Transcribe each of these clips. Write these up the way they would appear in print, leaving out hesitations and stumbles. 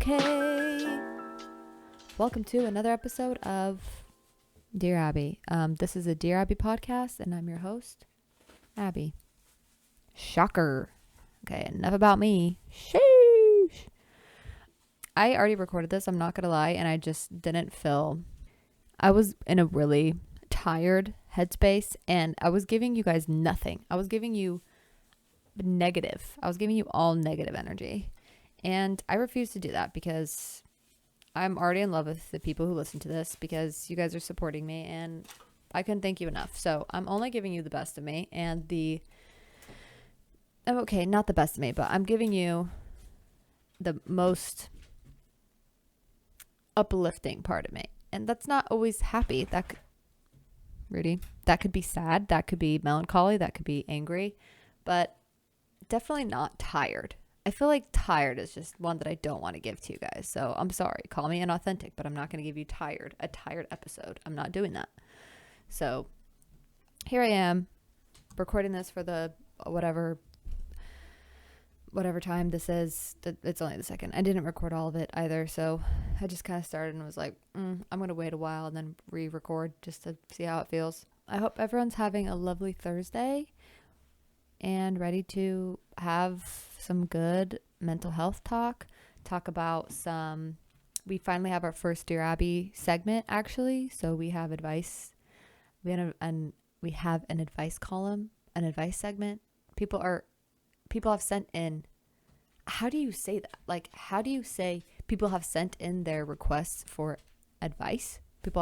Okay. Welcome to another episode of Dear Abbey. This is a Dear Abbey podcast, and I'm your host, Abbey. Shocker. Okay, enough about me. Sheesh. I already recorded this, I'm not going to lie, and I just didn't feel... I was in a really tired headspace, and I was giving you guys nothing. I was giving you negative. I was giving you all negative energy. And I refuse to do that because I'm already in love with the people who listen to this because you guys are supporting me and I couldn't thank you enough. So I'm only giving you the best of me and okay, not the best of me, but I'm giving you the most uplifting part of me. And that's not always happy. Rudy, that could be sad. That could be melancholy. That could be angry, but definitely not tired. I feel like tired is just one that I don't want to give to you guys. So I'm sorry. Call me inauthentic, but I'm not going to give you a tired episode. I'm not doing that. So here I am recording this for the whatever time this is. It's only the second. I didn't record all of it either. So I just kind of started and was like, I'm going to wait a while and then re-record just to see how it feels. I hope everyone's having a lovely Thursday and ready to have some good mental health talk about we finally have our first Dear Abby segment actually. So we have advice. We have an advice column, an advice segment. People have sent in. How do you say that? Like, how do you say people have sent in their requests for advice? People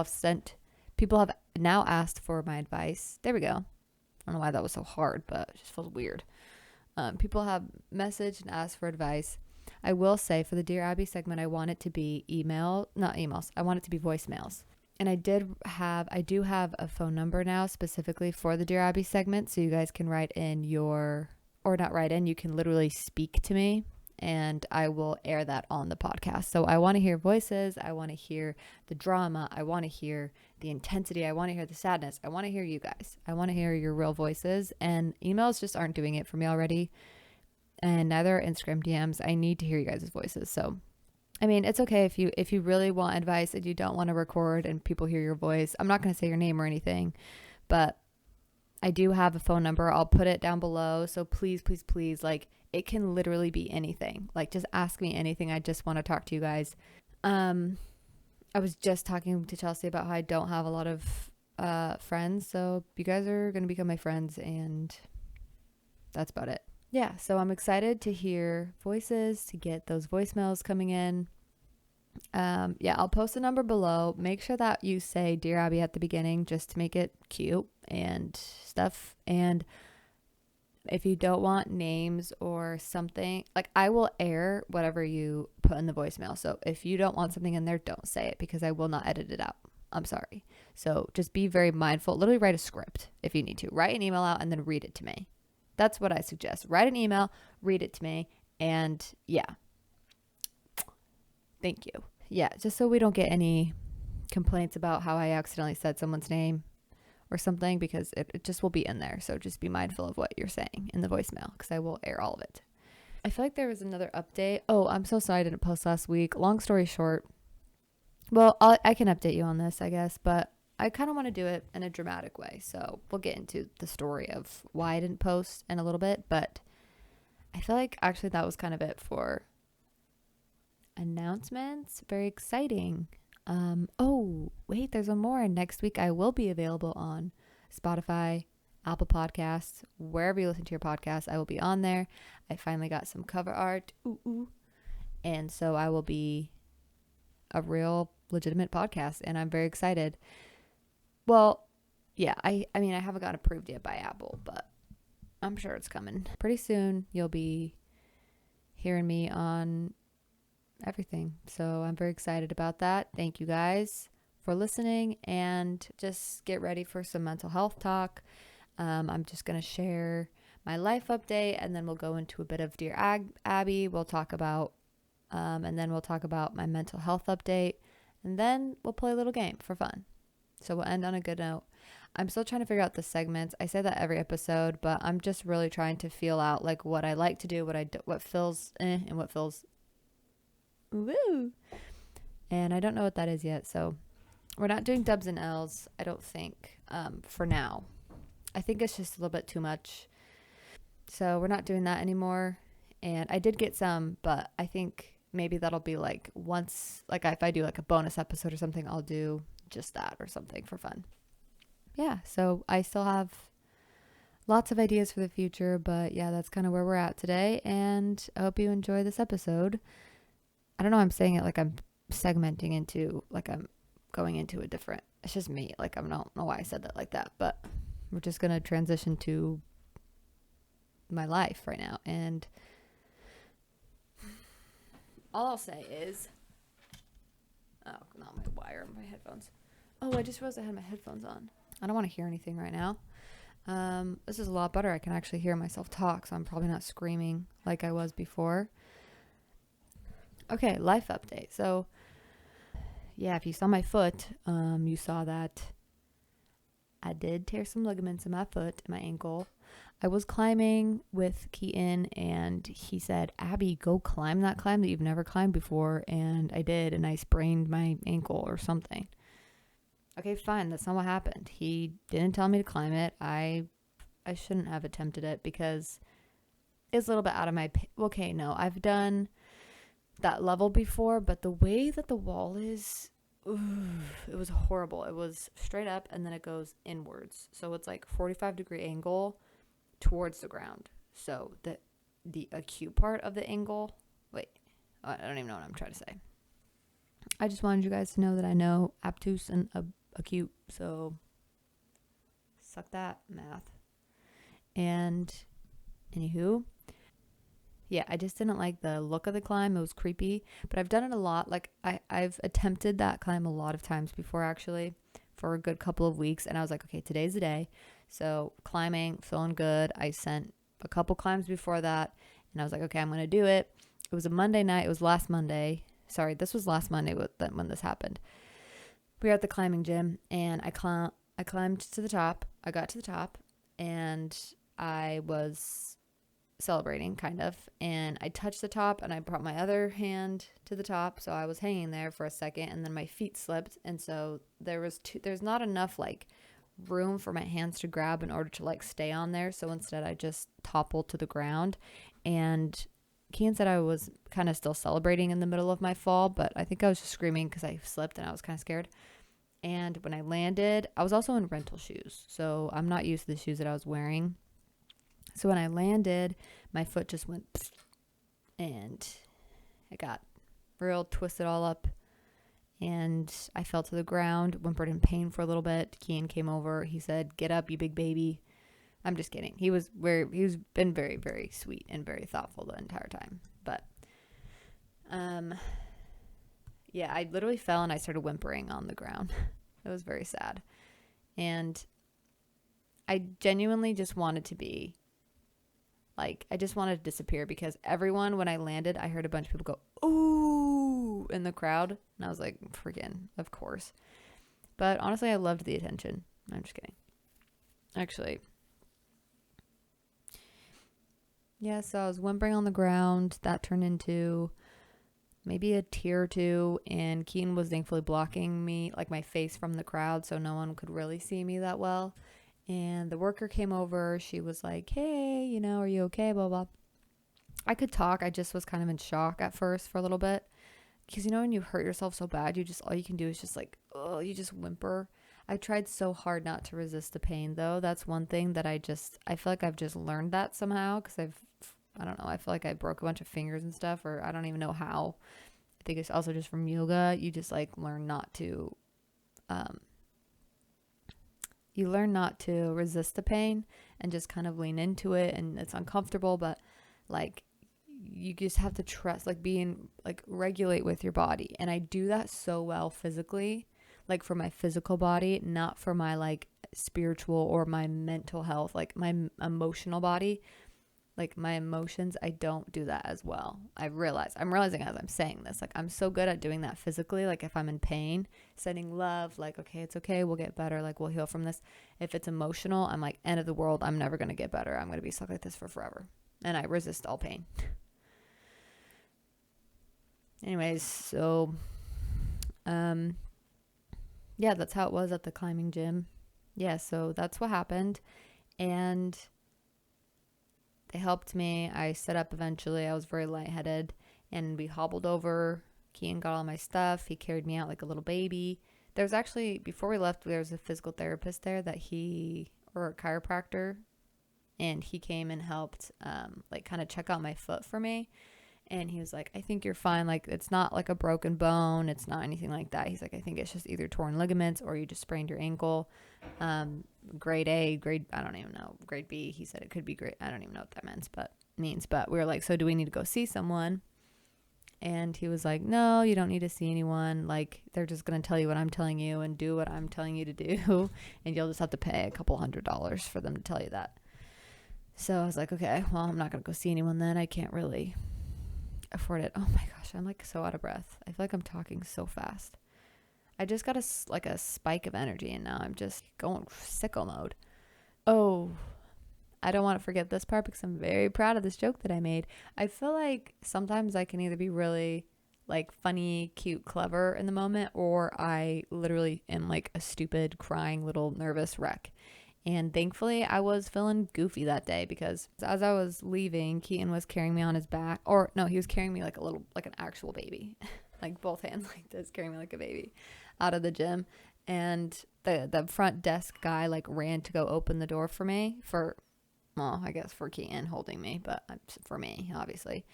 have now asked for my advice. There we go. I don't know why that was so hard, but it just feels weird. People have messaged and asked for advice. I will say for the Dear Abby segment, I want it to be not emails. I want it to be voicemails. And I do have a phone number now specifically for the Dear Abby segment. So you guys can you can literally speak to me and I will air that on the podcast. So I want to hear voices. I want to hear the drama. I want to hear the intensity. I want to hear the sadness. I want to hear you guys. I want to hear your real voices, and emails just aren't doing it for me already. And neither are Instagram DMs. I need to hear you guys' voices. So, I mean, it's okay if you really want advice and you don't want to record and people hear your voice. I'm not going to say your name or anything, but I do have a phone number. I'll put it down below. So please, please, please, like, it can literally be anything. Like, just ask me anything. I just want to talk to you guys. I was just talking to Chelsea about how I don't have a lot of friends. So you guys are going to become my friends, and that's about it. Yeah, so I'm excited to hear voices, to get those voicemails coming in. I'll post a number below. Make sure that you say Dear Abby at the beginning just to make it cute and stuff. And if you don't want names or something, like, I will air whatever you put in the voicemail. So if you don't want something in there, don't say it because I will not edit it out. I'm sorry. So just be very mindful. Literally write a script if you need to. Write an email out and then read it to me. That's what I suggest. Write an email, read it to me, and yeah. Thank you. Yeah, just so we don't get any complaints about how I accidentally said someone's name or something, because it just will be in there. So just be mindful of what you're saying in the voicemail because I will air all of it. I feel like there was another update. Oh, I'm so sorry I didn't post last week. Long story short. Well, I can update you on this, I guess, but I kind of want to do it in a dramatic way. So we'll get into the story of why I didn't post in a little bit, but I feel like actually that was kind of it for announcements. Very exciting. Oh, wait, there's one more. Next week I will be available on Spotify, Apple Podcasts, wherever you listen to your podcast. I will be on there. I finally got some cover art. And so I will be a real legitimate podcast, and I'm very excited. Well, yeah, I mean, I haven't got approved yet by Apple, but I'm sure it's coming. Pretty soon you'll be hearing me on everything. So I'm very excited about that. Thank you guys for listening, and just get ready for some mental health talk. I'm just going to share my life update, and then we'll go into a bit of Dear Abby. We'll talk about, and then we'll talk about my mental health update, and then we'll play a little game for fun. So we'll end on a good note. I'm still trying to figure out the segments. I say that every episode, but I'm just really trying to feel out like what I like to do, what feels and what feels Woo! And I don't know what that is yet, so we're not doing dubs and L's, I don't think, for now. I think it's just a little bit too much. So we're not doing that anymore. And I did get some, but I think maybe that'll be like once, like if I do like a bonus episode or something, I'll do just that or something for fun. Yeah, so I still have lots of ideas for the future, but yeah, that's kind of where we're at today. And I hope you enjoy this episode. I don't know, I'm saying it like I'm segmenting into, like I'm going into a different, it's just me. Like I don't know why I said that like that, but we're just going to transition to my life right now. And all I'll say is, oh, not my wire, my headphones. Oh, I just realized I had my headphones on. I don't want to hear anything right now. This is a lot better. I can actually hear myself talk, so I'm probably not screaming like I was before. Okay, life update. So, yeah, if you saw my foot, you saw that I did tear some ligaments in my foot, my ankle. I was climbing with Keaton, and he said, Abby, go climb that climb that you've never climbed before. And I did, and I sprained my ankle or something. Okay, fine. That's not what happened. He didn't tell me to climb it. I shouldn't have attempted it because it's a little bit out of my... Okay, no, I've done that level before, but the way that the wall is, it was horrible. It was straight up, and then it goes inwards. So it's like 45-degree angle towards the ground. So the acute part of the angle... Wait, I don't even know what I'm trying to say. I just wanted you guys to know that I know obtuse and acute, so suck that, math. And anywho, yeah, I just didn't like the look of the climb. It was creepy, but I've done it a lot. Like I've attempted that climb a lot of times before, actually, for a good couple of weeks, and I was like, okay, today's the day. So climbing, feeling good. I sent a couple climbs before that, and I was like, okay, I'm gonna do it. It was a Monday night. It was last Monday. Sorry, this was last Monday when this happened. We were at the climbing gym, and I climbed to the top. I got to the top, and I was celebrating, kind of. And I touched the top, and I brought my other hand to the top, so I was hanging there for a second, and then my feet slipped, and so there's not enough, like, room for my hands to grab in order to, like, stay on there. So instead, I just toppled to the ground, and Kean said I was kind of still celebrating in the middle of my fall, but I think I was just screaming because I slipped and I was kind of scared. And when I landed, I was also in rental shoes, so I'm not used to the shoes that I was wearing. So when I landed, my foot just went and it got real twisted all up, and I fell to the ground, whimpered in pain for a little bit. Kean came over. He said, "Get up, you big baby." I'm just kidding. He's been very, very sweet and very thoughtful the entire time. But, yeah, I literally fell and I started whimpering on the ground. It was very sad. And I genuinely just wanted to be, like, I just wanted to disappear because everyone, when I landed, I heard a bunch of people go, "Ooh," in the crowd. And I was like, friggin', of course. But honestly, I loved the attention. I'm just kidding. Actually... Yeah, so I was whimpering on the ground. That turned into maybe a tear or two, and Keaton was thankfully blocking me, like my face, from the crowd, so no one could really see me that well. And the worker came over. She was like, "Hey, are you okay?" Blah, blah. I could talk. I just was kind of in shock at first for a little bit. Because, when you hurt yourself so bad, all you can do is just like, oh, you just whimper. I tried so hard not to resist the pain, though. That's one thing that I feel like I've just learned that somehow, because I don't know, I feel like I broke a bunch of fingers and stuff, or I don't even know how. I think it's also just from yoga. You just like learn not to resist the pain and just kind of lean into it, and it's uncomfortable, but like you just have to trust, like regulate with your body. And I do that so well physically, like for my physical body, not for my like spiritual or my mental health, like my emotional body. Like my emotions, I don't do that as well. I'm realizing as I'm saying this, like I'm so good at doing that physically. Like if I'm in pain, sending love, like, okay, it's okay, we'll get better, like we'll heal from this. If it's emotional, I'm like, end of the world, I'm never going to get better. I'm going to be stuck like this for forever. And I resist all pain. Anyways, so yeah, that's how it was at the climbing gym. Yeah, so that's what happened. And they helped me. I set up eventually. I was very lightheaded, and we hobbled over. Kean got all my stuff. He carried me out like a little baby. There was actually, before we left, there was a physical therapist there or a chiropractor, and he came and helped like kind of check out my foot for me. And he was like, I think you're fine. Like, it's not like a broken bone. It's not anything like that. He's like, I think it's just either torn ligaments or you just sprained your ankle. Grade A, I don't even know. Grade B, he said it could be grade. I don't even know what that means. But we were like, so do we need to go see someone? And he was like, no, you don't need to see anyone. Like, they're just going to tell you what I'm telling you and do what I'm telling you to do. And you'll just have to pay a couple $100s for them to tell you that. So I was like, okay, well, I'm not going to go see anyone then. I can't really afford it. Oh my gosh, I'm like so out of breath. I feel like I'm talking so fast. I just got a spike of energy, and now I'm just going sicko mode. Oh, I don't want to forget this part because I'm very proud of this joke that I made. I feel like sometimes I can either be really like funny, cute, clever in the moment, or I literally am like a stupid, crying little nervous wreck. And thankfully, I was feeling goofy that day because as I was leaving, Keaton was carrying me on his back. Or no, he was carrying me like an actual baby. Like both hands like this, carrying me like a baby out of the gym. And the front desk guy like ran to go open the door for me I guess for Keaton holding me, but for me, obviously.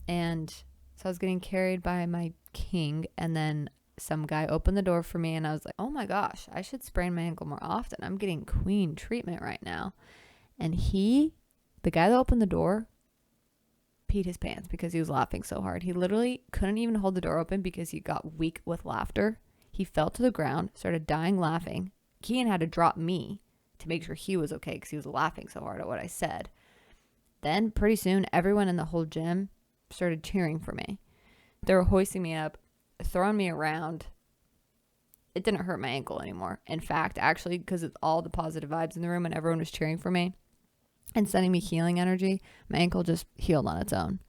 And so I was getting carried by my king, and then some guy opened the door for me, and I was like, oh my gosh, I should sprain my ankle more often. I'm getting queen treatment right now. And the guy that opened the door, peed his pants because he was laughing so hard. He literally couldn't even hold the door open because he got weak with laughter. He fell to the ground, started dying laughing. Kean had to drop me to make sure he was okay because he was laughing so hard at what I said. Then pretty soon, everyone in the whole gym started cheering for me. They were hoisting me up, throwing me around. It didn't hurt my ankle anymore. In fact, actually, because of all the positive vibes in the room and everyone was cheering for me and sending me healing energy, my ankle just healed on its own.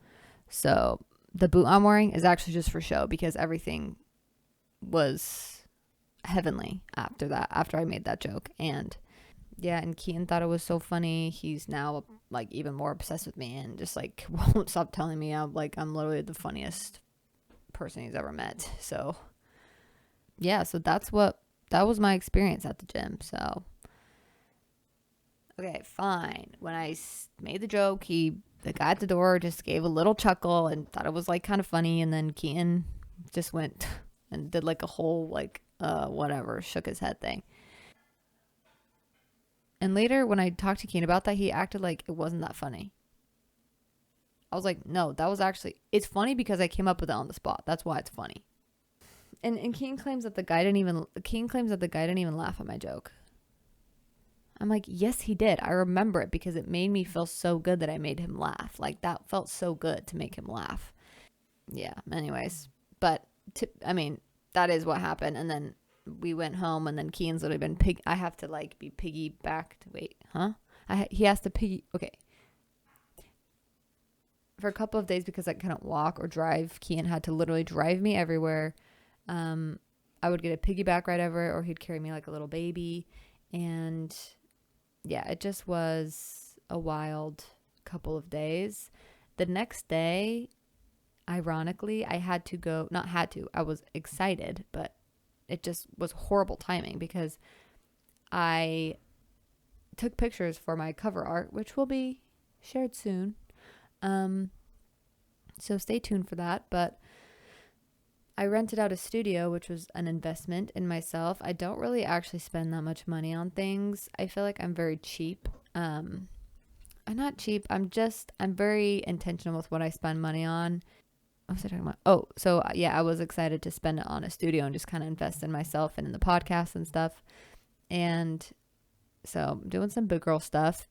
So the boot I'm wearing is actually just for show because everything was heavenly after I made that joke. And yeah, and Keaton thought it was so funny. He's now like even more obsessed with me and just like won't stop telling me I'm literally the funniest person he's ever met. So yeah, so that was my experience at the gym. So okay, fine. When I made the joke, the guy at the door just gave a little chuckle and thought it was like kind of funny, and then Keaton just went and did like a whole like whatever, shook his head thing. And later when I talked to Keaton about that, he acted like it wasn't that funny. I was like, no, that was actually, it's funny because I came up with it on the spot. That's why it's funny. And Keaton claims that the guy didn't even laugh at my joke. I'm like, yes, he did. I remember it because it made me feel so good that I made him laugh. Like that felt so good to make him laugh. Yeah. Anyways, but that is what happened. And then we went home, and then Keaton's literally been I have to like be piggybacked. Wait, huh? He has to piggy. Okay. For a couple of days because I couldn't walk or drive, Keaton had to literally drive me everywhere. I would get a piggyback ride over, or he'd carry me like a little baby. And yeah, it just was a wild couple of days. The next day, ironically, I was excited, but it just was horrible timing because I took pictures for my cover art, which will be shared soon. So stay tuned for that. But I rented out a studio, which was an investment in myself. I don't really actually spend that much money on things. I feel like I'm very cheap. I'm not cheap. I'm very intentional with what I spend money on. What was I talking about? Oh, so yeah, I was excited to spend it on a studio and just kind of invest in myself and in the podcast and stuff. And so I'm doing some big girl stuff.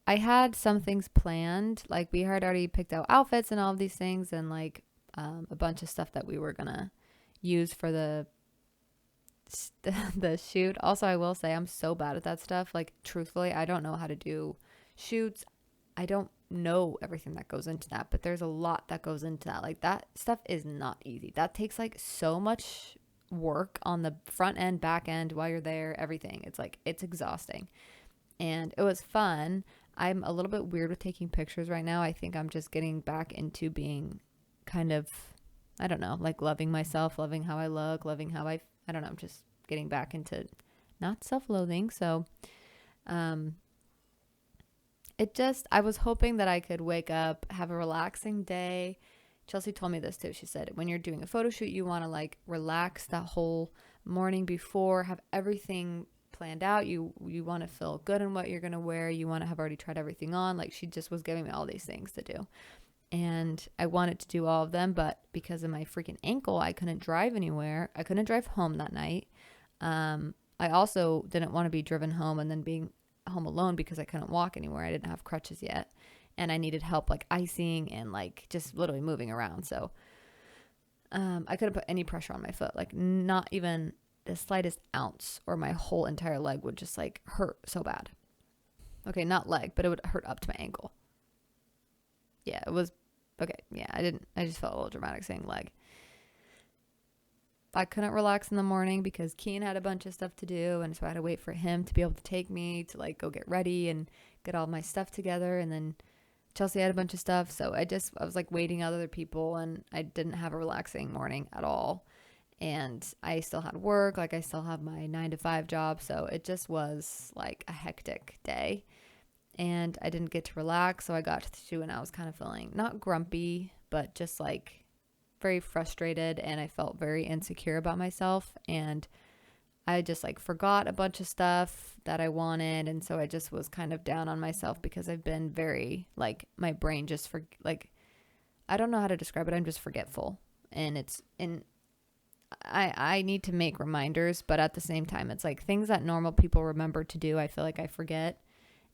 I had some things planned. Like we had already picked out outfits and all of these things, and like a bunch of stuff that we were gonna use for the shoot. Also, I will say I'm so bad at that stuff. Like truthfully, I don't know how to do shoots. I don't know everything that goes into that, but there's a lot that goes into that. Like that stuff is not easy. That takes like so much work on the front end, back end, while you're there, everything. It's like, it's exhausting. And it was fun. I'm a little bit weird with taking pictures right now. I think I'm just getting back into being kind of, I don't know, like loving myself, loving how I look, loving how I don't know, I'm just getting back into not self-loathing. So, I was hoping that I could wake up, have a relaxing day. Chelsea told me this too. She said, when you're doing a photo shoot, you want to like relax that whole morning before, have everything planned out. You want to feel good in what you're going to wear. You want to have already tried everything on. Like she just was giving me all these things to do. And I wanted to do all of them, but because of my freaking ankle, I couldn't drive anywhere. I couldn't drive home that night. I also didn't want to be driven home and then being home alone because I couldn't walk anywhere. I didn't have crutches yet. And I needed help like icing and like just literally moving around. So I couldn't put any pressure on my foot, like not even the slightest ounce, or my whole entire leg would just like hurt so bad. Okay, not leg, but it would hurt up to my ankle. Yeah, it was okay. Yeah, I just felt a little dramatic saying leg. I couldn't relax in the morning because Keen had a bunch of stuff to do, and so I had to wait for him to be able to take me to like go get ready and get all my stuff together. And then Chelsea had a bunch of stuff, so I was like waiting on other people, and I didn't have a relaxing morning at all. And I still had work, like I still have my 9 to 5 job, so it just was like a hectic day. And I didn't get to relax, so I got to, and I was kind of feeling not grumpy, but just like very frustrated, and I felt very insecure about myself, and I just like forgot a bunch of stuff that I wanted, and so I just was kind of down on myself because I've been very like, my brain just I don't know how to describe it. I'm just forgetful, and I need to make reminders, but at the same time, it's like things that normal people remember to do, I feel like I forget,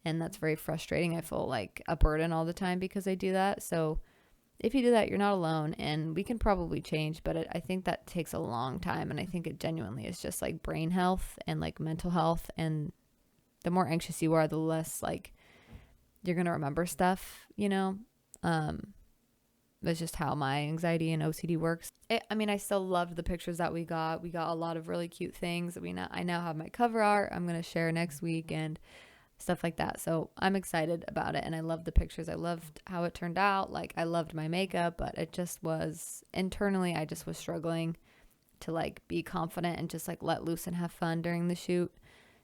and that's very frustrating. I feel like a burden all the time because I do that. So if you do that, you're not alone, and we can probably change, but I think that takes a long time. And I think it genuinely is just like brain health and like mental health. And the more anxious you are, the less like you're going to remember stuff, you know? That's just how my anxiety and OCD works. I still loved the pictures that we got. We got a lot of really cute things. I now have my cover art I'm going to share next week and stuff like that. So I'm excited about it, and I love the pictures. I loved how it turned out. Like I loved my makeup, but it just was internally, I just was struggling to like be confident and just like let loose and have fun during the shoot.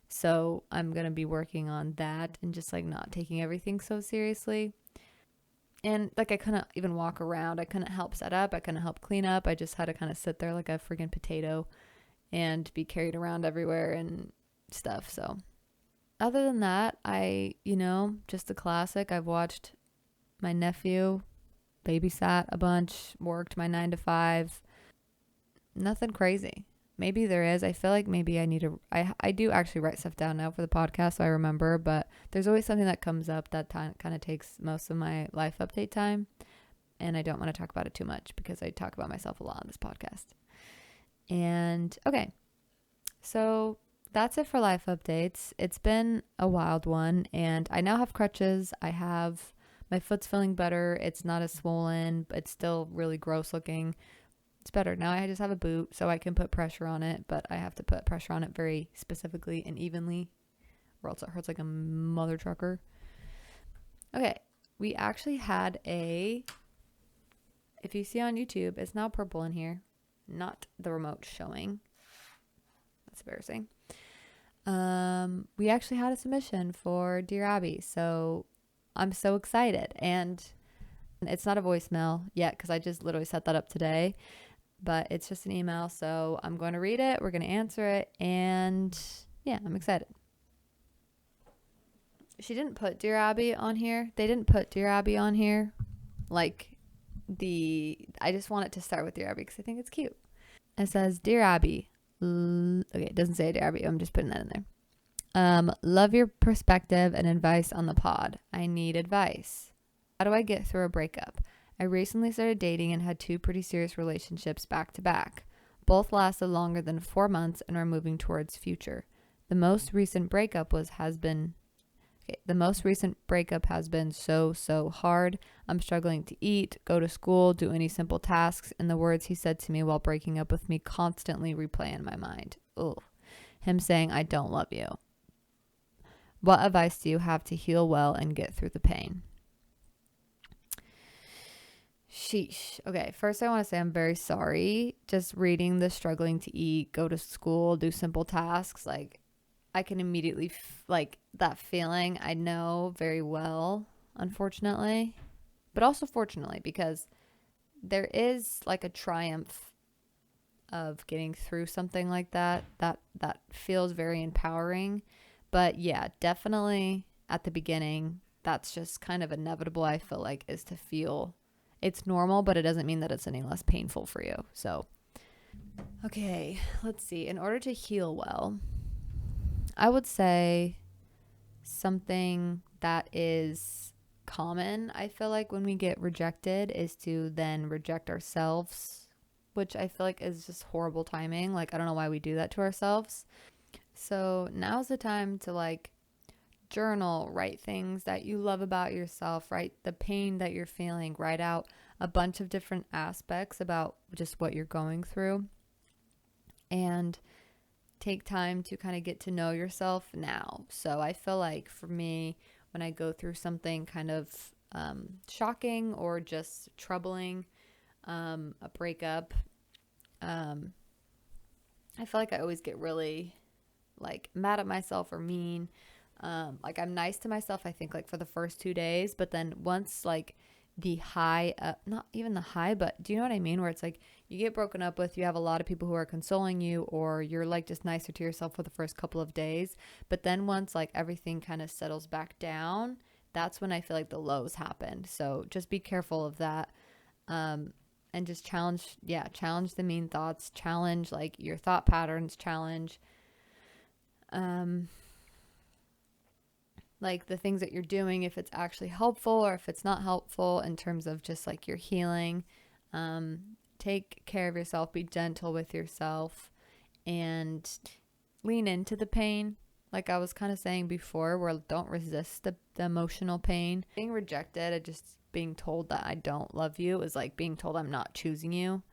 So I'm going to be working on that and just like not taking everything so seriously. And like I couldn't even walk around. I couldn't help set up. I couldn't help clean up. I just had to kind of sit there like a friggin' potato and be carried around everywhere and stuff. So other than that, just the classic. I've watched my nephew, babysat a bunch, worked my 9 to 5. Nothing crazy. Maybe there is. I feel like maybe I do actually write stuff down now for the podcast so I remember, but there's always something that comes up that kind of takes most of my life update time. And I don't want to talk about it too much because I talk about myself a lot on this podcast. And okay, so that's it for life updates. It's been a wild one, and I now have crutches. My foot's feeling better. It's not as swollen, but it's still really gross looking. It's better. Now I just have a boot so I can put pressure on it, but I have to put pressure on it very specifically and evenly, or else it hurts like a mother trucker. Okay, we actually had if you see on YouTube, it's now purple in here, not the remote showing. That's embarrassing. We actually had a submission for Dear Abbey, so I'm so excited. And it's not a voicemail yet because I just literally set that up today, but it's just an email. So I'm going to read it. We're going to answer it. And yeah, I'm excited. She didn't put Dear Abbey on here. They didn't put Dear Abbey on here. I just want it to start with Dear Abbey because I think it's cute. It says, Dear Abbey. Okay, it doesn't say Dear Abbey. I'm just putting that in there. Love your perspective and advice on the pod. I need advice. How do I get through a breakup? I recently started dating and had 2 pretty serious relationships back to back. Both lasted longer than 4 months and are moving towards future. The most recent breakup has been Okay, the most recent breakup has been so hard. I'm struggling to eat, go to school, do any simple tasks, and the words he said to me while breaking up with me constantly replay in my mind. Ugh. Him saying, I don't love you. What advice do you have to heal well and get through the pain? Sheesh. Okay, first I want to say I'm very sorry. Just reading the struggling to eat, go to school, do simple tasks, like I can immediately like that feeling. I know very well, unfortunately, but also fortunately, because there is like a triumph of getting through something like that feels very empowering. But yeah, definitely at the beginning, that's just kind of inevitable. I feel like is to feel it's normal, but it doesn't mean that it's any less painful for you. So okay, let's see. In order to heal well, I would say something that is common, I feel like, when we get rejected is to then reject ourselves, which I feel like is just horrible timing. Like, I don't know why we do that to ourselves. So now's the time to like journal, write things that you love about yourself, write the pain that you're feeling, write out a bunch of different aspects about just what you're going through, and take time to kind of get to know yourself now. So I feel like for me, when I go through something kind of shocking or just troubling, a breakup, I feel like I always get really like mad at myself or mean. Like I'm nice to myself, I think, like for the first 2 days, but then once like the high, not even the high, but do you know what I mean? Where it's like you get broken up with, you have a lot of people who are consoling you, or you're like just nicer to yourself for the first couple of days. But then once like everything kind of settles back down, that's when I feel like the lows happen. So just be careful of that. And just challenge the mean thoughts, challenge like your thought patterns, challenge like the things that you're doing, if it's actually helpful or if it's not helpful in terms of just like your healing. Take care of yourself, be gentle with yourself, and lean into the pain. Like I was kind of saying before, where don't resist the emotional pain. Being rejected and just being told that I don't love you is like being told I'm not choosing you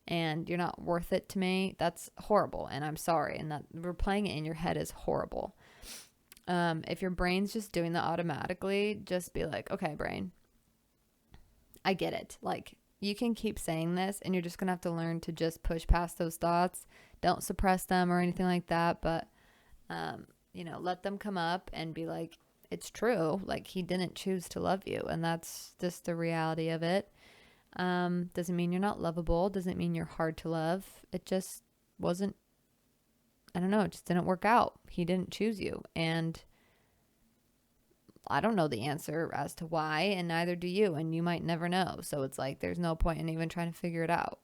and you're not worth it to me. That's horrible, and I'm sorry. And that replaying it in your head is horrible. If your brain's just doing that automatically, just be like, okay, brain, I get it. Like, you can keep saying this, and you're just going to have to learn to just push past those thoughts. Don't suppress them or anything like that, but, let them come up and be like, it's true. Like, he didn't choose to love you, and that's just the reality of it. Doesn't mean you're not lovable. Doesn't mean you're hard to love. It just wasn't, I don't know, it just didn't work out. He didn't choose you. And I don't know the answer as to why, and neither do you. And you might never know. So it's like there's no point in even trying to figure it out.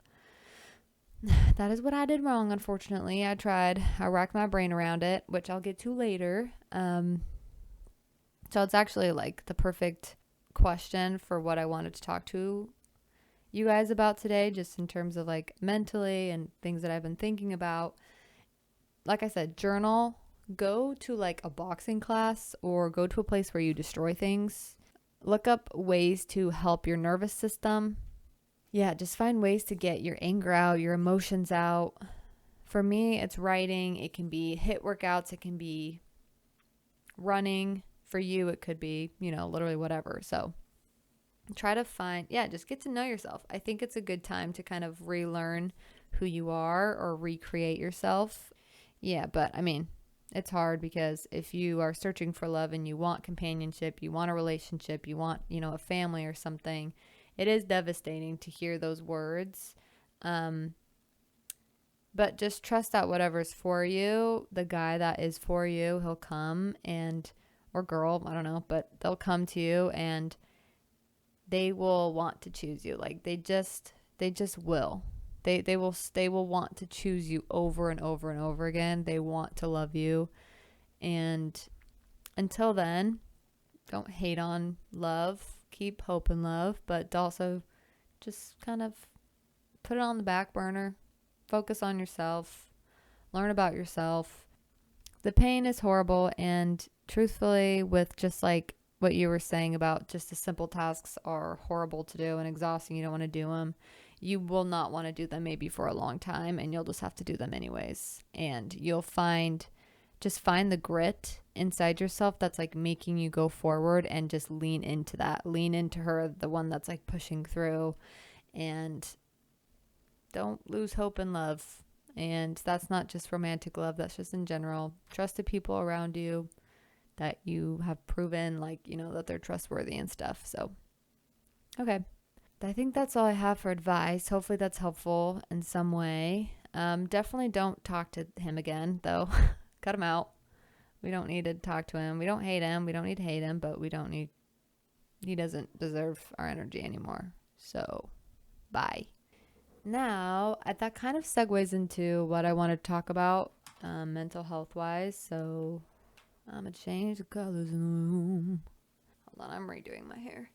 That is what I did wrong, unfortunately. I tried. I racked my brain around it, which I'll get to later. So it's actually like the perfect question for what I wanted to talk to you guys about today, just in terms of like mentally and things that I've been thinking about. Like I said, journal, go to like a boxing class or go to a place where you destroy things. Look up ways to help your nervous system. Yeah, just find ways to get your anger out, your emotions out. For me, it's writing. It can be HIIT workouts. It can be running. For you, it could be, literally whatever. So try to just get to know yourself. I think it's a good time to kind of relearn who you are or recreate yourself. Yeah, but I mean, it's hard because if you are searching for love and you want companionship, you want a relationship, you want, a family or something, it is devastating to hear those words. But just trust that whatever's for you, the guy that is for you, he'll come or girl, I don't know, but they'll come to you and they will want to choose you. Like they just will. They will want to choose you over and over and over again. They want to love you. And until then, don't hate on love. Keep hope in love, but also just kind of put it on the back burner. Focus on yourself. Learn about yourself. The pain is horrible. And truthfully, with just like what you were saying about just the simple tasks are horrible to do and exhausting, you don't want to do them. You will not want to do them maybe for a long time, and you'll just have to do them anyways. And you'll find the grit inside yourself that's like making you go forward, and just lean into that. Lean into her, the one that's like pushing through, and don't lose hope in love. And that's not just romantic love, that's just in general. Trust the people around you that you have proven, like, you know, that they're trustworthy and stuff. So, okay. I think that's all I have for advice. Hopefully that's helpful in some way. Definitely don't talk to him again, though. Cut him out. We don't need to talk to him. We don't hate him. We don't need to hate him, but he doesn't deserve our energy anymore. So, bye. Now, that kind of segues into what I want to talk about mental health wise. So, I'm going to change the colors in the room. Hold on, I'm redoing my hair.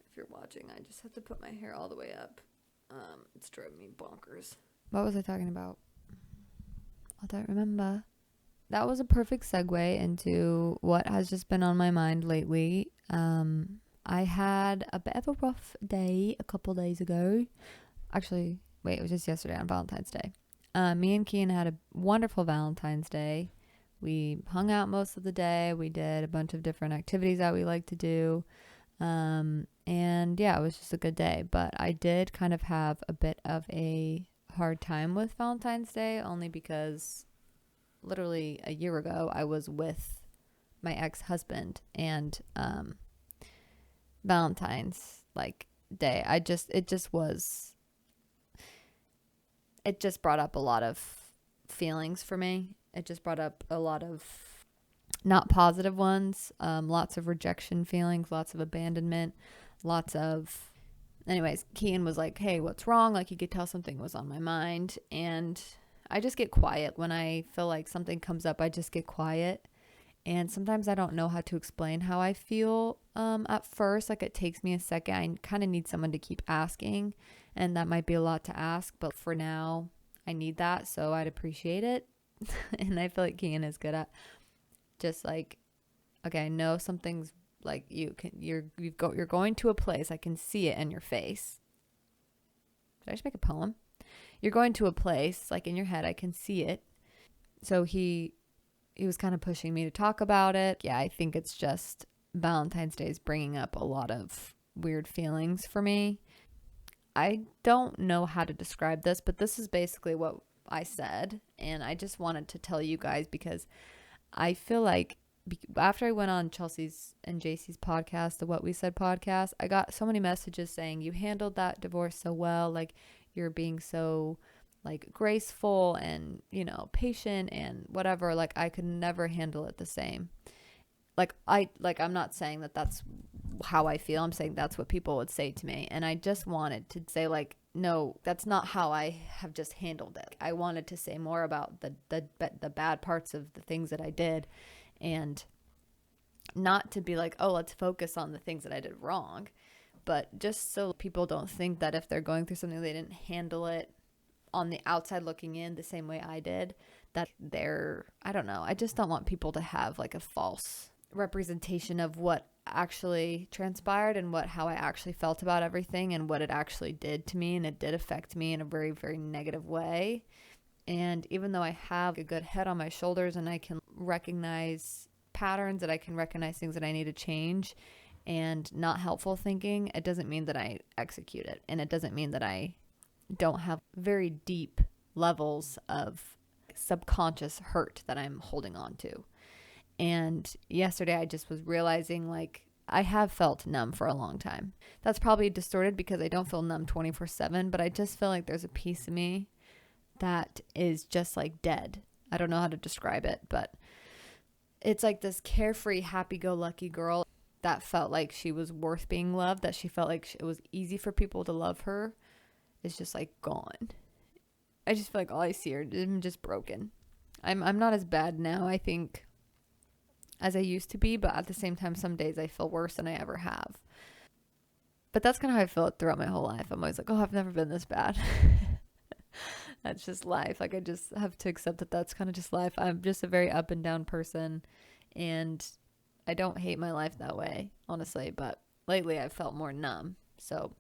If you're watching, I just have to put my hair all the way up. It's driving me bonkers. What was I talking about? I don't remember. That was a perfect segue into what has just been on my mind lately. I had a bit of a rough day a couple days ago. Actually, wait, it was just yesterday on Valentine's Day. Me and Kian had a wonderful Valentine's Day. We hung out most of the day. We did a bunch of different activities that we like to do. And yeah, it was just a good day. But I did kind of have a bit of a hard time with Valentine's Day, only because literally a year ago I was with my ex-husband, and Valentine's like day, it just brought up a lot of feelings for me. It just brought up a lot of not positive ones, lots of rejection feelings, lots of abandonment, anyways, Kian was like, hey, what's wrong? Like, he could tell something was on my mind. And I just get quiet when I feel like something comes up. I just get quiet. And sometimes I don't know how to explain how I feel at first. Like, it takes me a second. I kind of need someone to keep asking, and that might be a lot to ask, but for now I need that, so I'd appreciate it. And I feel like Kian is good at just like, okay, I know something's like, you're going to a place. I can see it in your face. Did I just make a poem? You're going to a place, like in your head, I can see it. So he was kind of pushing me to talk about it. Yeah, I think it's just Valentine's Day is bringing up a lot of weird feelings for me. I don't know how to describe this, but this is basically what I said. And I just wanted to tell you guys, because I feel like after I went on Chelsea's and JC's podcast, the What We Said podcast, I got so many messages saying, you handled that divorce so well. Like, you're being so like graceful and, you know, patient and whatever. Like, I could never handle it the same. I'm not saying that that's how I feel. I'm saying that's what people would say to me. And I just wanted to say, like, no, that's not how I have just handled it. I wanted to say more about the bad parts of the things that I did, and not to be like, oh, let's focus on the things that I did wrong, but just so people don't think that if they're going through something, they didn't handle it on the outside looking in the same way I did, that I don't know. I just don't want people to have like a false representation of what actually transpired and how I actually felt about everything and what it actually did to me. And it did affect me in a very, very negative way. And even though I have a good head on my shoulders and I can recognize patterns, that I can recognize things that I need to change and not helpful thinking, it doesn't mean that I execute it. And it doesn't mean that I don't have very deep levels of subconscious hurt that I'm holding on to. And yesterday I just was realizing, like, I have felt numb for a long time. That's probably distorted because I don't feel numb 24/7, but I just feel like there's a piece of me that is just like dead. I don't know how to describe it, but it's like this carefree, happy-go-lucky girl that felt like she was worth being loved, that she felt like it was easy for people to love her, is just like gone. I just feel like all I see are, I'm just broken. I'm not as bad now, I think, as I used to be, but at the same time, some days I feel worse than I ever have. But that's kind of how I feel throughout my whole life. I'm always like, oh, I've never been this bad. That's just life. Like, I just have to accept that that's kind of just life. I'm just a very up and down person, and I don't hate my life that way, honestly, but lately I've felt more numb. So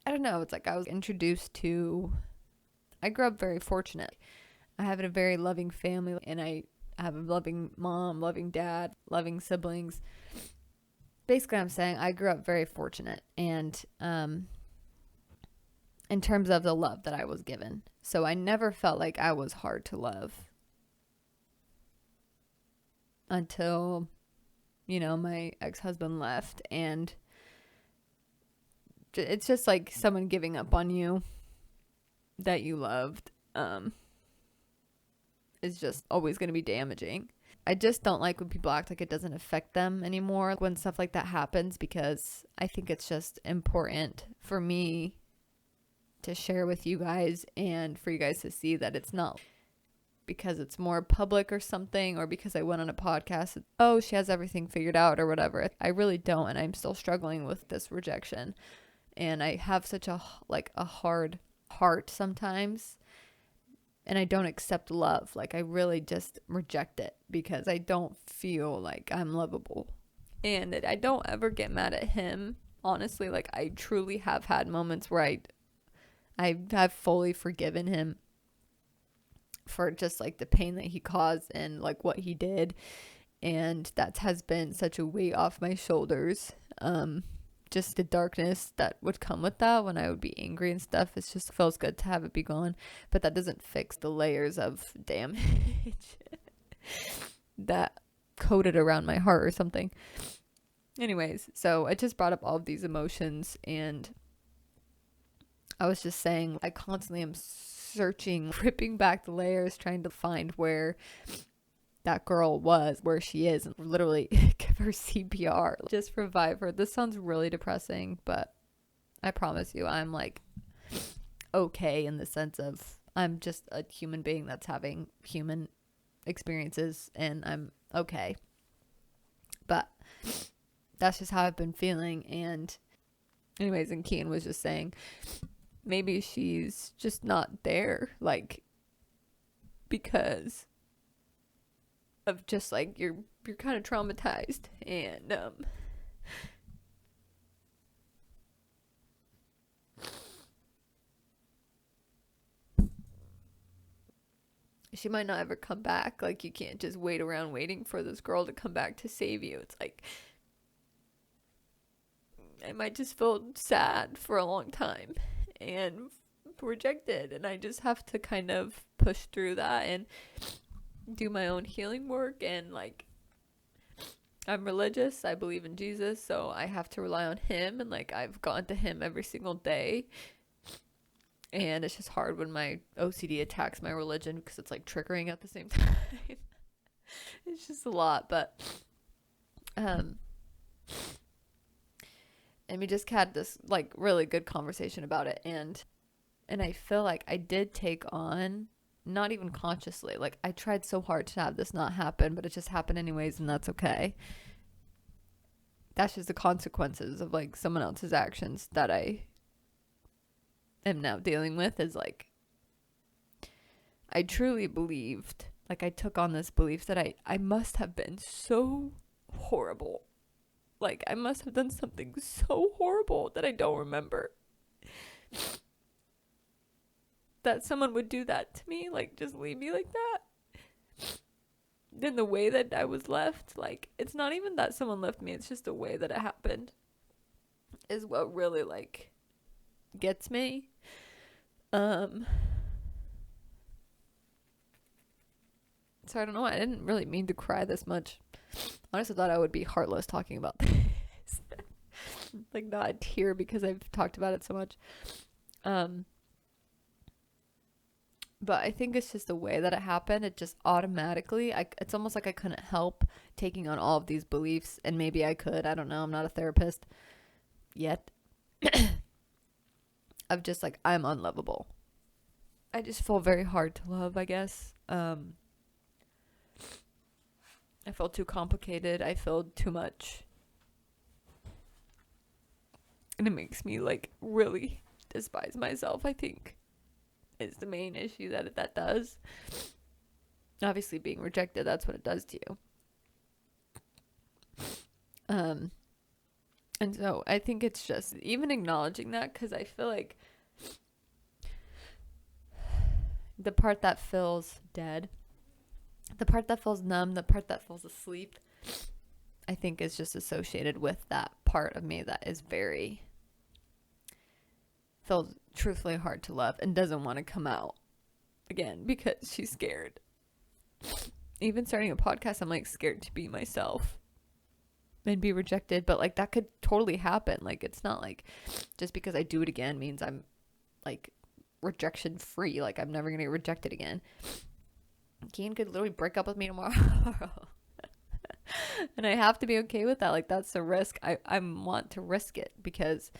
I don't know. It's like I was introduced to, I grew up very fortunate. I have a very loving family, and I have a loving mom, loving dad, loving siblings. Basically, I'm saying I grew up very fortunate, and in terms of the love that I was given. So I never felt like I was hard to love until, my ex-husband left, and it's just like someone giving up on you that you loved is just always going to be damaging. I just don't like when people act like it doesn't affect them anymore when stuff like that happens, because I think it's just important for me to share with you guys and for you guys to see that it's not because it's more public or something, or because I went on a podcast, oh, she has everything figured out or whatever. I really don't, and I'm still struggling with this rejection, and I have such a hard heart sometimes, and I don't accept love. Like, I really just reject it because I don't feel like I'm lovable, and I don't ever get mad at him, honestly. Like, I truly have had moments where I have fully forgiven him for just like the pain that he caused and like what he did, and that has been such a weight off my shoulders. Just the darkness that would come with that when I would be angry and stuff, it just feels good to have it be gone, but that doesn't fix the layers of damage that coated around my heart or something. Anyways, so I just brought up all of these emotions, and I was just saying I constantly am searching, ripping back the layers, trying to find where that girl was, where she is, and literally give her CPR, just revive her. This sounds really depressing, but I promise you I'm like okay, in the sense of I'm just a human being that's having human experiences, and I'm okay. But that's just how I've been feeling. And anyways, and Kian was just saying maybe she's just not there, like, because of just like you're kind of traumatized, and she might not ever come back. Like, you can't just wait around waiting for this girl to come back to save you. It's like I might just feel sad for a long time and rejected, and I just have to kind of push through that and do my own healing work. And like, I'm religious, I believe in Jesus, so I have to rely on him, and like I've gone to him every single day, and it's just hard when my OCD attacks my religion because it's like triggering at the same time. It's just a lot. But and we just had this like really good conversation about it, and I feel like I did take on, not even consciously, like I tried so hard to have this not happen, but it just happened anyways, and that's okay. That's just the consequences of like someone else's actions that I am now dealing with. Is like, I truly believed, like I took on this belief that I must have been so horrible. Like, I must have done something so horrible that I don't remember, that someone would do that to me, like just leave me like that. Then the way that I was left, like, it's not even that someone left me, it's just the way that it happened is what really like gets me. So I don't know, I didn't really mean to cry this much. Honestly, thought I would be heartless talking about this. Like, not a tear because I've talked about it so much. But I think it's just the way that it happened. It just automatically, it's almost like I couldn't help taking on all of these beliefs. And maybe I could. I don't know. I'm not a therapist yet. Of just like, I'm unlovable. I just feel very hard to love, I guess. I feel too complicated. I feel too much. And it makes me like really despise myself, I think. is the main issue that does. Obviously being rejected, that's what it does to you. And so I think it's just even acknowledging that, because I feel like the part that feels dead, the part that feels numb, the part that feels asleep, I think is just associated with that part of me that is feels truthfully hard to love and doesn't want to come out again because she's scared. Even starting a podcast, I'm like scared to be myself and be rejected, but like that could totally happen. Like it's not like just because I do it again means I'm like rejection free, like I'm never gonna get rejected again. Keen could literally break up with me tomorrow. And I have to be okay with that. Like that's a risk. I want to risk it because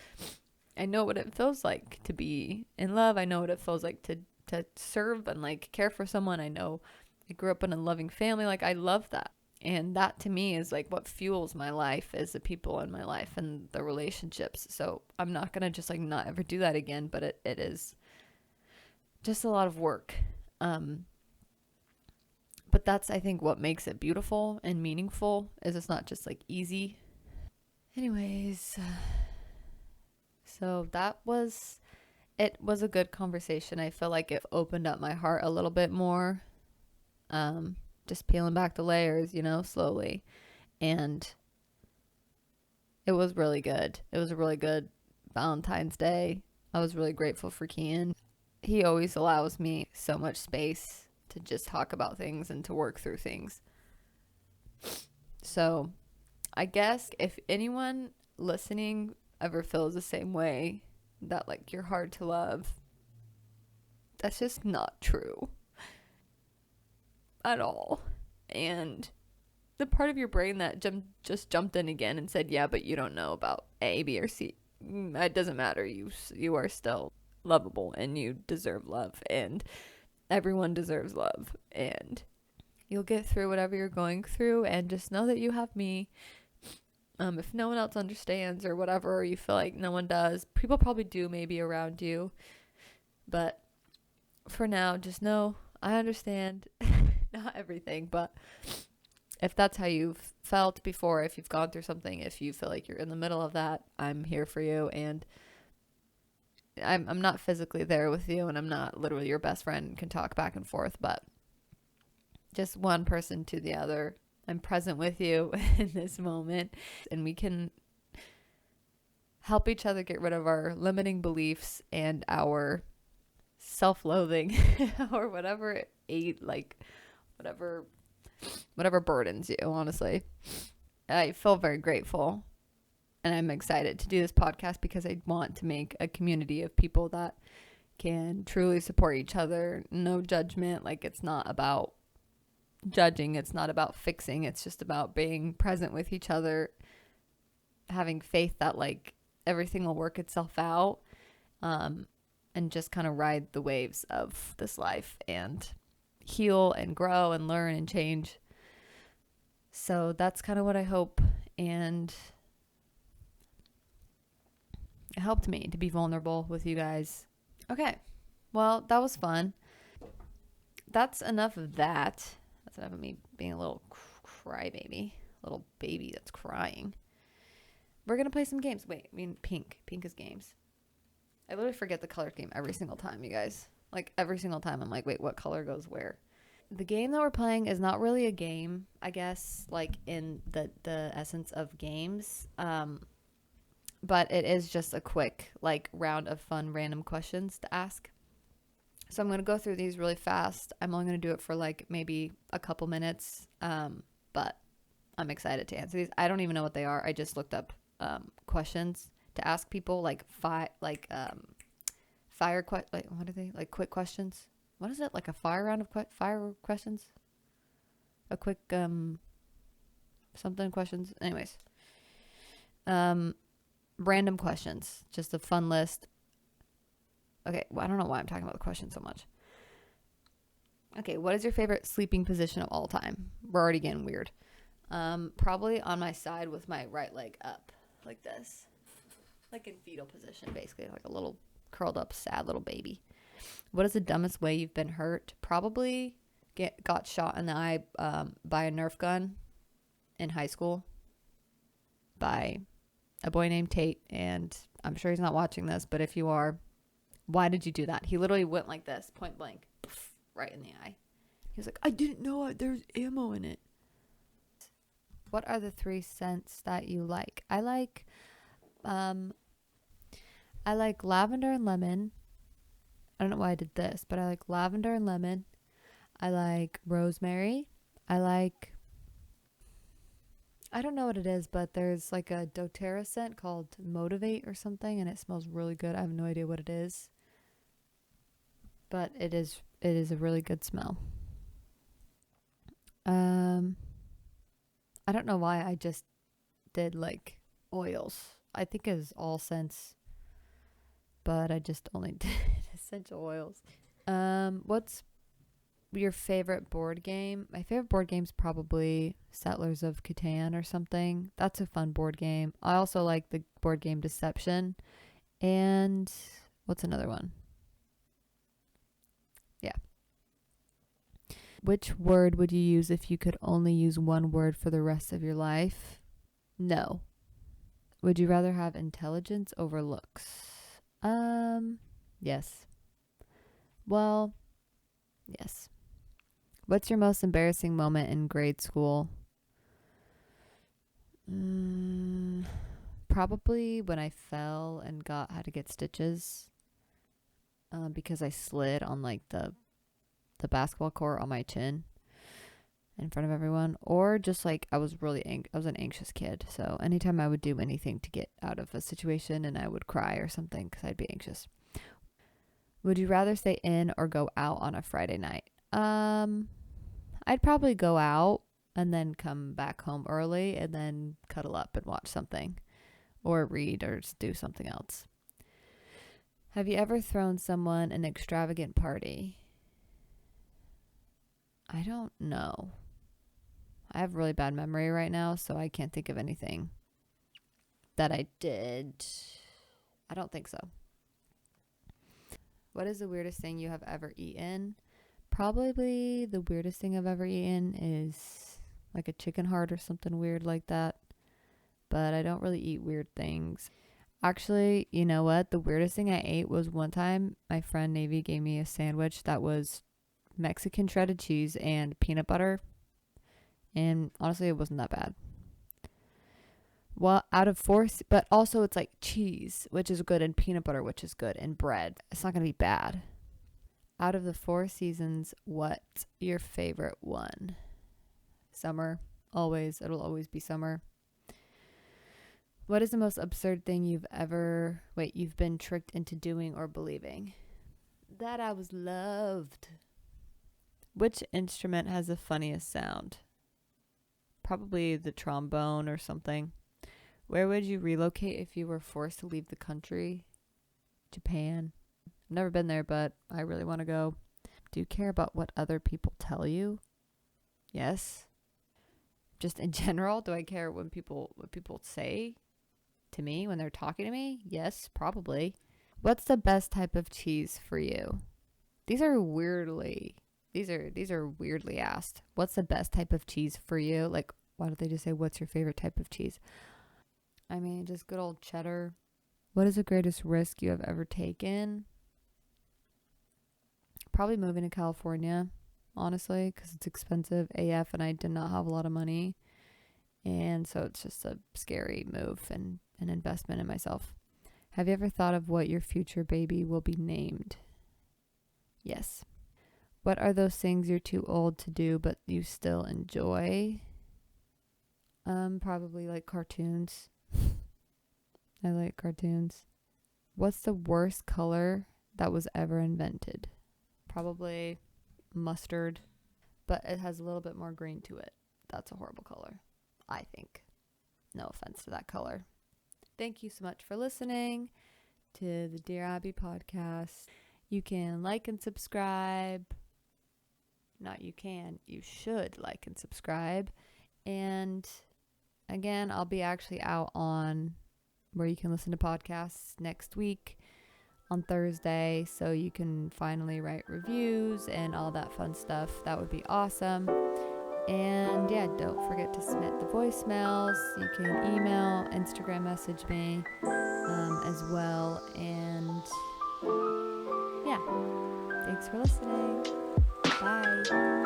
I know what it feels like to be in love. I know what it feels like to serve and like care for someone. I know I grew up in a loving family. Like I love that. And that to me is like what fuels my life, is the people in my life and the relationships. So I'm not going to just like not ever do that again, but it is just a lot of work. But that's, I think, what makes it beautiful and meaningful, is it's not just like easy. Anyways, so it was a good conversation. I feel like it opened up my heart a little bit more. Just peeling back the layers, slowly. And it was really good. It was a really good Valentine's Day. I was really grateful for Kian. He always allows me so much space to just talk about things and to work through things. So I guess if anyone listening ever feels the same way, that like you're hard to love, that's just not true at all. And the part of your brain that just jumped in again and said, yeah, but you don't know about A, B, or C, it doesn't matter. You are still lovable and you deserve love, and everyone deserves love, and you'll get through whatever you're going through, and just know that you have me. If no one else understands or whatever, or you feel like no one does, people probably do maybe around you, but for now, just know I understand. Not everything, but if that's how you've felt before, if you've gone through something, if you feel like you're in the middle of that, I'm here for you. And I'm not physically there with you, and I'm not literally your best friend and can talk back and forth, but just one person to the other, I'm present with you in this moment, and we can help each other get rid of our limiting beliefs and our self-loathing or whatever whatever burdens you. Honestly, I feel very grateful, and I'm excited to do this podcast because I want to make a community of people that can truly support each other. No judgment. Like, it's not about judging, it's not about fixing, it's just about being present with each other, having faith that like everything will work itself out, and just kind of ride the waves of this life and heal and grow and learn and change. So that's kind of what I hope, and it helped me to be vulnerable with you guys. Okay, well, that was fun. That's enough of that. That's enough of me being a little crybaby, little baby that's crying. We're gonna play some games. Wait, I mean pink is games. I literally forget the color scheme every single time, you guys. Like every single time I'm like, wait, what color goes where? The game that we're playing is not really a game, I guess, like in the essence of games. But it is just a quick like round of fun random questions to ask. So I'm going to go through these really fast. I'm only going to do it for like maybe a couple minutes. But I'm excited to answer these. I don't even know what they are. I just looked up questions to ask people, like what are they? Like quick questions. What is it? Like a fire round of fire questions? A quick something questions. Anyways. Random questions. Just a fun list. Okay, well, I don't know why I'm talking about the questions so much. Okay, what is your favorite sleeping position of all time? We're already getting weird. Probably on my side with my right leg up, like this. Like in fetal position, basically, like a little curled up, sad little baby. What is the dumbest way you've been hurt? Probably got shot in the eye by a Nerf gun in high school by a boy named Tate. And I'm sure he's not watching this, but if you are, why did you do that? He literally went like this, point blank, right in the eye. He was like, I didn't know there's ammo in it. What are the 3 scents that you like? I like lavender and lemon. I don't know why I did this, but I like lavender and lemon. I like rosemary. I don't know what it is, but there's like a doTERRA scent called Motivate or something, and it smells really good. I have no idea what it is, but it is a really good smell. I don't know why I just did like oils. I think it was all scents, but I just only did essential oils. What's your favorite board game? My favorite board game is probably Settlers of Catan or something. That's a fun board game. I also like the board game Deception. And what's another one? Yeah. Which word would you use if you could only use one word for the rest of your life? No. Would you rather have intelligence over looks? Yes. Well, yes. What's your most embarrassing moment in grade school? Probably when I fell and had to get stitches because I slid on like the basketball court on my chin in front of everyone, or just like I was an anxious kid, so anytime I would do anything to get out of a situation, and I would cry or something because I'd be anxious. Would you rather stay in or go out on a Friday night? I'd probably go out and then come back home early and then cuddle up and watch something or read or just do something else. Have you ever thrown someone an extravagant party? I don't know. I have really bad memory right now, so I can't think of anything that I did. I don't think so. What is the weirdest thing you have ever eaten? Probably the weirdest thing I've ever eaten is like a chicken heart or something weird like that. But I don't really eat weird things. Actually, you know what? The weirdest thing I ate was one time my friend Navy gave me a sandwich that was Mexican shredded cheese and peanut butter. And honestly, it wasn't that bad. Well, out of 4, but also it's like cheese, which is good, and peanut butter, which is good, and bread. It's not going to be bad. Out of the 4 seasons, what's your favorite one? Summer. Always. It'll always be summer. What is the most absurd thing you've been tricked into doing or believing? That I was loved. Which instrument has the funniest sound? Probably the trombone or something. Where would you relocate if you were forced to leave the country? Japan. I've never been there, but I really want to go. Do you care about what other people tell you? Yes. Just in general, do I care what people say to me when they're talking to me? Yes, probably. What's the best type of cheese for you? These are weirdly asked. What's the best type of cheese for you? Like, why don't they just say, what's your favorite type of cheese? I mean, just good old cheddar. What is the greatest risk you have ever taken? Probably moving to California, honestly, because it's expensive AF and I did not have a lot of money. And so it's just a scary move and an investment in myself. Have you ever thought of what your future baby will be named? Yes. What are those things you're too old to do but you still enjoy? Probably like cartoons. I like cartoons. What's the worst color that was ever invented? Probably mustard, but it has a little bit more green to it. That's a horrible color, I think. No offense to that color. Thank you so much for listening to the Dear Abbey podcast. You can like and subscribe. You should like and subscribe. And again, I'll be actually out on where you can listen to podcasts next week. on Thursday so you can finally write reviews and all that fun stuff. That would be awesome. And yeah, don't forget to submit the voicemails. You can email, Instagram message me as well. And yeah, thanks for listening. Bye.